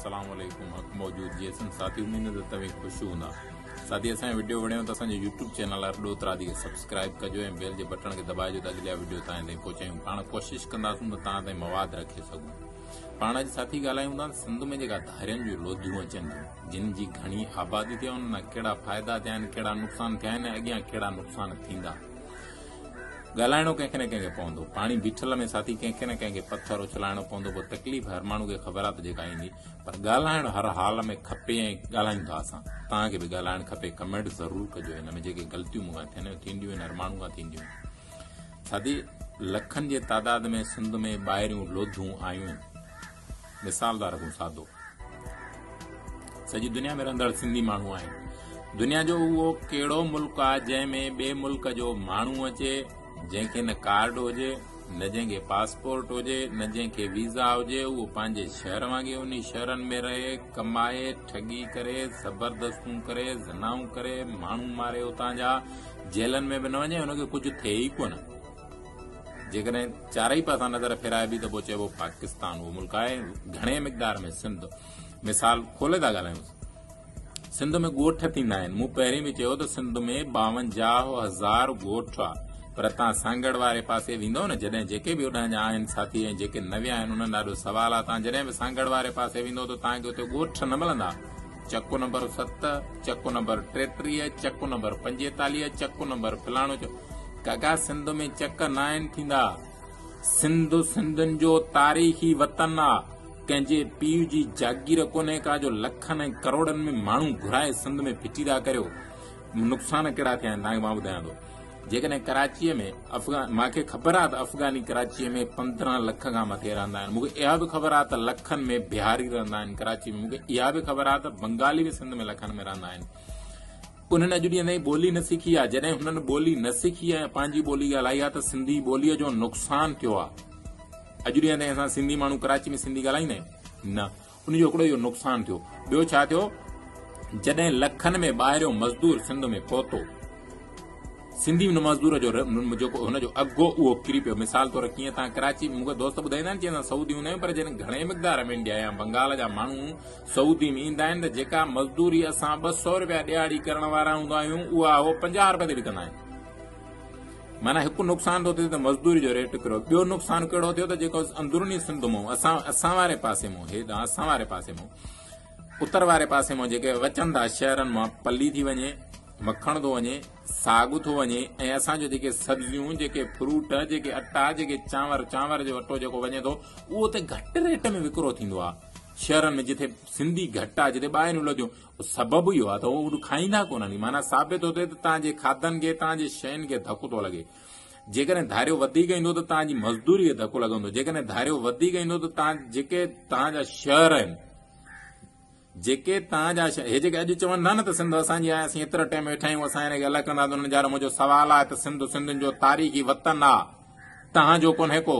अस्सलाम वालेकुम हक मौजूद जी साथी उम्मीद है तवे खुश हूंदा साथी असा वीडियो वणियो त असांजे यूट्यूब चैनल अरडो तरादी खे सब्सक्राइब कजो ऐं बेल जे बटन खे दबाइजो त अगला वीडियो तां ताईं पहुचायूं। पाण कोशिश कंदासूं त तां ताईं मवाद रखे सघूं। पाण अॼु साथी ॻाल्हायूं था सिंध में जेका धारियुनि जूं लोधियूं अचनि थियूं जिन जी घणी आबादी थिया उन कहिड़ा फ़ाइदा थिया आहिनि, कहिड़ा नुक़सान थिया आहिनि, अॻियां कहिड़ा नुक़सान थींदा। ॻाल्हाइणो कंहिंखे न कंहिंखे पवंदो। पाणी बीठल में साथी कंहिंखे न कंहिंखे पत्थर उछलाइणो पवंदो। पोइ तकलीफ़ हर माण्हू खे ख़बर आहे त जेका ईंदी, पर ॻाल्हाइणु हर हाल में खपे ऐं ॻाल्हायूं था असां। तव्हांखे बि ॻाल्हाइणु खपे। कमेंट ज़रूरु कजो। हिन में जेके ग़लतियूं मूंखां थियनि थींदियूं आहिनि हर माण्हू खां थींदियूं आहिनि। साथी लखनि जे तादाद में सिंध में ॿाहिरियूं लोधियूं आयूं आहिनि। मिसाल था रखूं सादो, सॼी दुनिया में रहंदड़ सिंधी माण्हू आहिनि। दुनिया जो उहो कहिड़ो मुल्क आहे जंहिंमें ॿिए मुल्क जो माण्हू अचे जंहिंखे न कार्ड हुजे, न जंहिंखे पासपोर्ट हुजे, न जंहिंखे वीज़ा हुजे, उहो पंहिंजे शहर वांगुरु उन शहरनि में रहे, कमाए, ठगी करे, ज़बरदस्तूं करे, ज़नाऊं करे, माण्हू मारे, उतां जा जेलनि में बि न वञे, हुनखे कुझु थिए ई कोन। जेकॾहिं चारई पासा नज़र फेराइबी त पोइ चइबो पाकिस्तान उहो मुल्क आहे। घणे मिक़दार में सिंध मिसाल खोले था ॻाल्हायूं। सिंध में ॻोठ थींदा आहिनि। मूं पहिरीं बि चयो त सिंध में 52,000 ॻोठ आहे। पर तव्हां सांगड़ वारे पासे वेंदो न, जॾहिं जेके बि होॾां जा आहिनि साथी ऐं जेके न विया आहिनि उन्हनि ॾाढो सवाल आहे। तव्हां जॾहिं बि सांगड़ वारे पासे वेंदो त तव्हांखे हुते ॻोठ न मिलंदा। चको नंबर 7, चको नंबर 33, चको नंबर 45, चको नंबर फलाणो। काका सिंध में चक न आहिनि थींदा। सिंध सिंधियुनि जो तारीख़ी वतन आहे। कंहिंजे पीउ जी जागीर कोन्हे का जो लखनि ऐं करोड़नि में माण्हू घुराए सिंध में फिटी था करियो। नुक़सान कहिड़ा थिया आहिनि तव्हांखे मां ॿुधायां थो। जेकॾहिं कराचीअ में मूंखे ख़बर आहे त अफ़गानी कराचीअ में 15 लख खां मथे रहंदा आहिनि। मूंखे इहा बि ख़बर आहे त लखनि में बिहारी रहंदा आहिनि कराची में। मूंखे इहा बि ख़बर आहे त बंगाली बि सिंध में लखनि में रहंदा आहिनि। उन्हनि अॼु ॾींहं ताईं ॿोली न सिखी आहे। जॾहिं हुननि ॿोली न सिखी आहे, पंहिंजी ॿोली ॻाल्हाई आहे, त सिंधी ॿोलीअ जो नुक़सानु थियो आहे। अॼु ॾींहं ताईं असां सिंधी माण्हू कराची में सिंधी ॻाल्हाईंदा आहियूं न। उनजो हिकिड़ो इहो नुक़सानु थियो। ॿियो छा थियो, जॾहिं लखनि में ॿाहिरियों मज़दूर सिंध में पहुतो, सिंधी मज़दूर जो जेको हुनजो अघो उहो किरी पियो। मिसाल तौर कीअं तव्हां कराची में मूंखे दोस्त ॿुधाईंदा आहिनि चवंदा सऊदी हूंदा आहियूं, पर जॾहिं घणे मिक़दार में इंडिया या बंगाल जा माण्हू सऊदी में ईंदा आहिनि त जेका मज़दूरी असां 200 रुपया ॾियारी करण वारा हूंदा आहियूं उहा हो 50 रुपए ते विकंदा आहिनि। माना हिकु नुक़सानु थो थिए त मज़दूरी जो रेट किरियो। ॿियो नुक़सानु कहिड़ो थियो त जेको अंदरूनी सिंध मां असां वारे पासे मां असां वारे पासे मां उत्तर वारे पासे मां जेके अचनि था शहरनि मां, पली थी वञे, मखण थो वञे, साग थो वञे, ऐं असांजो जेके सब्जियूं, जेके फ्रूट, जेके अटा, जेके चांवर जो अटो जेको वञे थो उहो त घटि रेट में विकिरो थींदो आहे शहरनि में। जिथे सिंधी घटि आहे, जिथे ॿाहिरियूं लोधियूं, सबबु इहो आहे त उहो खाईंदा कोन आहिनि। माना साबित थो थिए त तव्हांजे खाधनि खे, तव्हांजे शयुनि खे धकु थो लॻे। जेकॾहिं धारियो वधीक ईंदो त तव्हांजी मज़दूरीअ धकु लॻंदो। जेकॾहिं धारियो वधीक ईंदो त जेके तव्हांजा शहर आहिनि, जेके तव्हांजा हे जेके अॼु चवनि था न त सिंध असांजी आहे, असीं एतिरे टाइम वेठा आहियूं, असां हिनखे अलॻि कंदा, उन्हनि जा मुंहिंजो सवाल आहे त सिंध सिंधियुनि जो तारीख़ी वतन आहे, तव्हांजो कोन्हे को।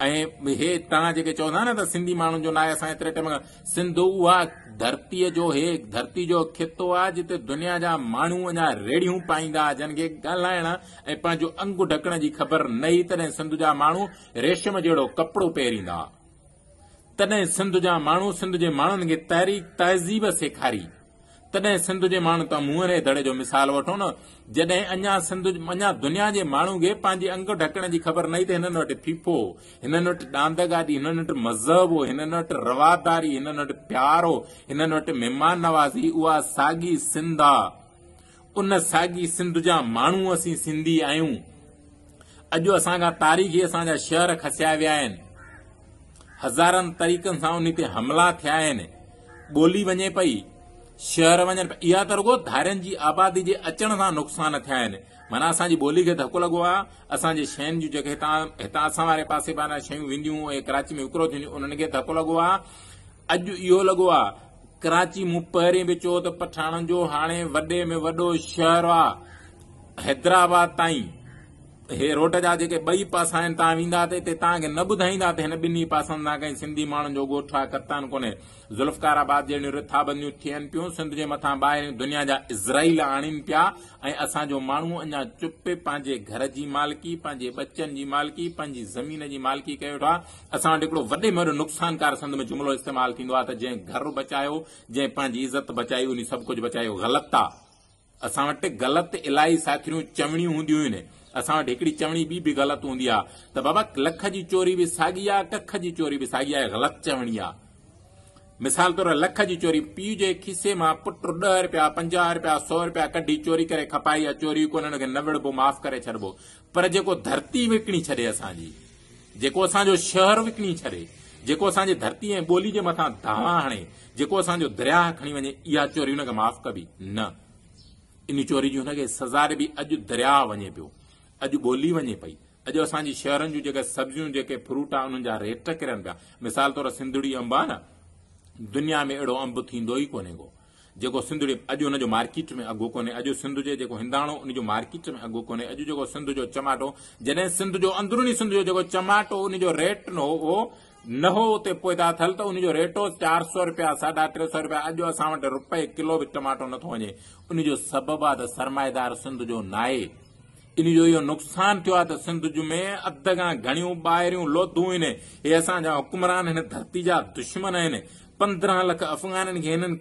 ऐं हे तव्हां जेके चवंदा न त सिंधी माण्हुनि जो न आहे, असां एतिरे टाइम सिंध उहा धरतीअ जो धरती जो खितो आहे जिते दुनिया जा माण्हू अञा रेड़ियूं पाईंदा, जिन खे ॻाल्हाइण ऐं पंहिंजो अंगु ढकण जी ख़बर न ई, तॾहिं सिंध जा माण्हू रेशम जहिड़ो कपिड़ो पहिरींदा। तॾहिं सिंध जा माण्हू सिंध जे माण्हुनि खे तहज़ीब सेखारी। तॾहिं सिंध जे माण्हू तव्हां मुंहरे दड़े जो मिसाल वठो न, जॾहिं अञा दुनिया जे माण्हू खे पंहिंजे अंग ढकण जी ख़बर न ई त हिननि वटि फीफो, हिननि वटि डांद गाॾी, हिननि वटि मज़हब हो, हिननि वटि रवादारी, हिननि वटि प्यार हो, हिननि वटि महिमान नवाज़ी, उहा साॻी सिंध आहे। उन साॻी सिंध जा माण्हू असीं सिंधी आहियूं। अॼु असांखां तारीख़ी असांजा शहर खसिया विया आहिनि। हज़ारनि तरीक़नि सां उन ते हमला थिया आहिनि। ॿोली वञे पई, शहर वञनि पिया। इहा त रुगो धारियुनि जी आबादी जे अचण सां नुक़सान थिया आहिनि। माना असांजी ॿोली खे धकु लॻो आहे। असांजे शयुनि जूं जेके हितां असां वारे पासे पारां शयूं वेंदियूं ऐं कराची में विकिरो थींदियूं, उन्हनि खे धकु लॻो आहे। अॼु इहो लॻो आहे कराची मूं पहिरीं बि चयो त पठाणनि जो हाणे वॾे में वॾो शहर आहे। हैदराबाद ताईं हे रोड जा जेके ॿई पासा आहिनि तव्हां वेंदा त हिते तव्हांखे न ॿुधाईंदा त हिन ॿिन्ही पासनि तां कंहिं सिंधी माण्हुनि जो ॻोठ आहे कतान कोन्हे। ज़ुल्फकाराबाद जहिड़ियूं रिथाबंदियूं थियनि पियूं, सिंध जे मथां ॿाहिरि दुनिया जा इज़राइल आणीनि पिया ऐं असांजो माण्हू अञा चुप पंहिंजे घर जी मालिकी, पंहिंजे बचनि जी मालिकी, पंहिंजी ज़मीन जी मालिकी कयो वेठो आहे। असां वटि हिकिड़ो वॾे में वॾो नुक़सानकार सिंध में जुमिलो इस्तेमालु थींदो आहे त जंहिं घर बचायो, जंहिं पंहिंजी इज़त बचाई, उन सभु कुझु बचायो। ग़लति आहे। असां वटि ग़लति इलाही साथियूं चवणियूं हूंदियूं आहिनि। असां वटि हिकिड़ी चवणी बि ग़लति हूंदी आहे त बाबा लख जी चोरी बि साॻी आहे, कख जी चोरी बि साॻी आहे। ग़लति चवणी आहे। मिसाल तौर लख जी चोरी, पीउ जे खीसे मां पुट 10 रुपया 50 रुपया 100 रुपया कढी चोरी करे खपाई आहे, चोरी कोन हुनखे न विड़बो, माफ़ करे छॾिबो। पर जेको धरती विकिणी छॾे असांजी, जेको असांजो शहर विकिणी छॾे, जेको असांजे धरती ऐं ॿोली जे मथां धावा हणे, जेको असांजो दरिया खणी वञे, इहा चोरी हुनखे माफ़ कबी न। इन चोरी जी हुनखे सज़ा बि अॼु दरिया वञे पियो, अॼु ॿोली वञे पई, अॼु असांजी शहरनि जूं जेके सब्जियूं, जेके फ्रूट आहे, उन्हनि जा रेट किरनि पिया। मिसाल तौर सिंधड़ी अंब आहे न, दुनिया में अहिड़ो अंब थींदो ई कोन्हे को जेको सिंधड़ी, अॼु हुनजो मार्केट में अघु कोन्हे। अॼु सिंध जे जेको हिंदाणो, उनजो मार्केट में अघु कोन्हे। अॼु जेको सिंध जो टमाटो, जॾहिं सिंध जो अंदरूनी सिंध जो जेको टमाटो, उनजो रेट न हो उते पैदा थियल त उनजो रेट हो 400 रुपया 350 रुपया। अॼु असां वटि रुपए किलो बि टमाटो नथो वञे। उनजो सबबु आहे त सरमाएदार सिंध जो न आहे। इनजो इहो नुक़सान थियो आहे त सिंध में अध खां घणियूं ॿाहिरियूं लोधूं आहिनि। हे असांजा हुकुमरान हिन धरती जा दुश्मन आहिनि। 15 लख अफ़गाननि खे हिननि